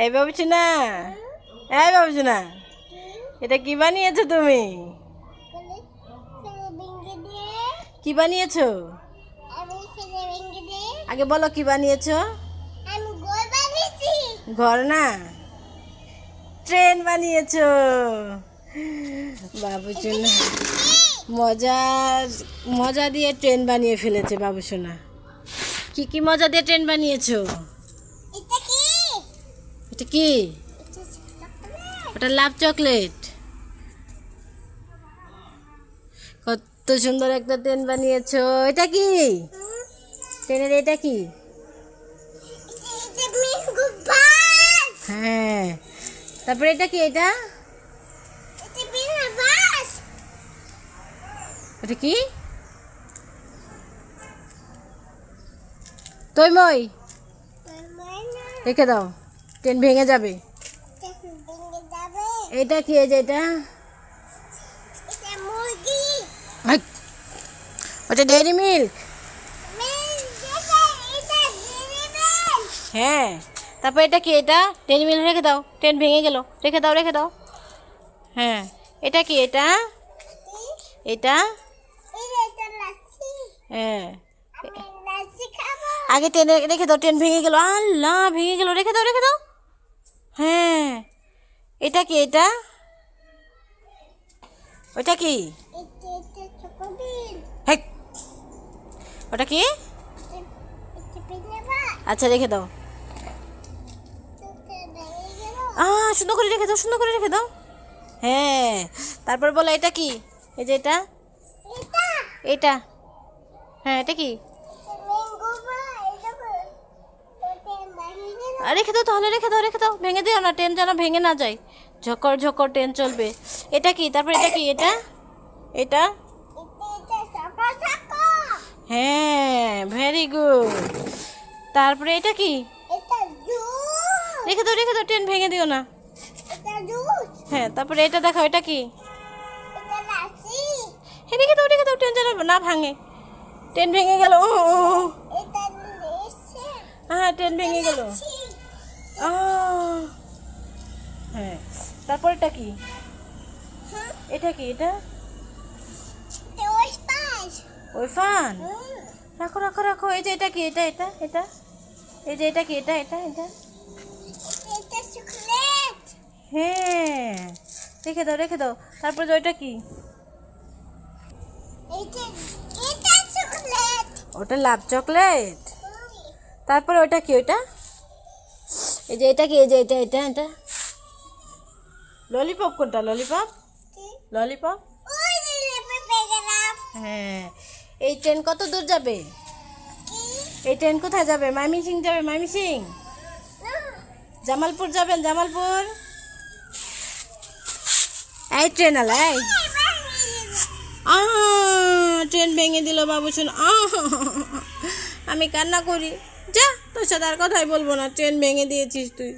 এই বাবুসোনা, এই বাবুসোনা, এটা কি বানিয়েছো তুমি? কি বানিয়েছো? আগে বলো কি বানিয়েছো? ঘর না, ট্রেন বানিয়েছো। বাবুসোনা মজা দিয়ে ট্রেন বানিয়ে ফেলেছে বাবুসোনা। কি কি মজা দিয়ে ট্রেন বানিয়েছো? এটা কি? ওটা লাভ চকলেট। কত সুন্দর একটা ট্রেন বানিয়েছো। এটা কি? ট্রেনের এটা কি? হ্যাঁ, তারপরে এটা কি? এটা এটা কি? তৈময়, রেখে দাও, ট্রেন ভেঙে যাবে। এটা কি? এই যে এটা, ওটা ডেয়ারি মিল্ক। হ্যাঁ, তারপর এটা কি? এটা ডেয়ারি মিল্ক। রেখে দাও, ট্রেন ভেঙে গেল। রেখে দাও, রেখে দাও। হ্যাঁ, এটা কি? এটা এটা হ্যাঁ, আগে ট্রেনে রেখে দাও, ট্রেন ভেঙে গেল। আল্লাহ, ভেঙে গেল। রেখে দাও, রেখে দাও। হ্যাঁ, এটা কি? এটা ওটা কি? হেক, ওটা কি? আচ্ছা, রেখে দাও। সুন্দর করে রেখে দাও, সুন্দর করে রেখে দাও। হ্যাঁ, তারপর বলো এটা কি? এই যে এটা, এটা হ্যাঁ, এটা কি? রেখে দাও তাহলে, রেখে দাও, রেখে দাও। ভেঙে দিও না, ট্রেন যেন ভেঙে না যায়। ঝকর ঝকর ট্রেন চলবে। এটা কি? তারপর এটা কি? এটা এটা হ্যাঁ, ভেরি গুড। তারপরে এটা কি? রেখে দাও, রেখে দাও, ট্রেন ভেঙে দিও না। হ্যাঁ, তারপরে এটা দেখাও। এটা কি? হ্যাঁ, রেখে দাও, রেখে দাও, ট্রেন যেন না ভাঙে। ট্রেন ভেঙে গেল। হ্যাঁ, ট্রেন ভেঙে গেল। হ্যাঁ, তারপর এটা কি? এটা কি? এটা ওই ফান। রাখো, রাখো, রাখো। এই যে এটা কি? এটা এটা এটা এই যে এটা কি? এটা এটা এটা হ্যাঁ, রেখে দাও, রেখে দাও। তারপরে যে ওইটা কি? ওটা লাভ চকলেট। তারপরে ওইটা কি? ওইটা এই যে এটা কি? এই যে এটা এটা এটা ললিপপ। কোনটা? Lollipop, lollipop. হ্যাঁ, এই ট্রেন কত দূর যাবে? এই ট্রেন কোথায় যাবে? ময়মনসিং যাবে। ময়মনসিং, জামালপুর যাবেন। জামালপুর। এই ট্রেন আলা, এই ট্রেন ভেঙে দিল বাবুসোনা। আমি কান্না করি। যা, তোর সাথে আর কথাই বলবো না। ট্রেন ভেঙে দিয়েছিস তুই।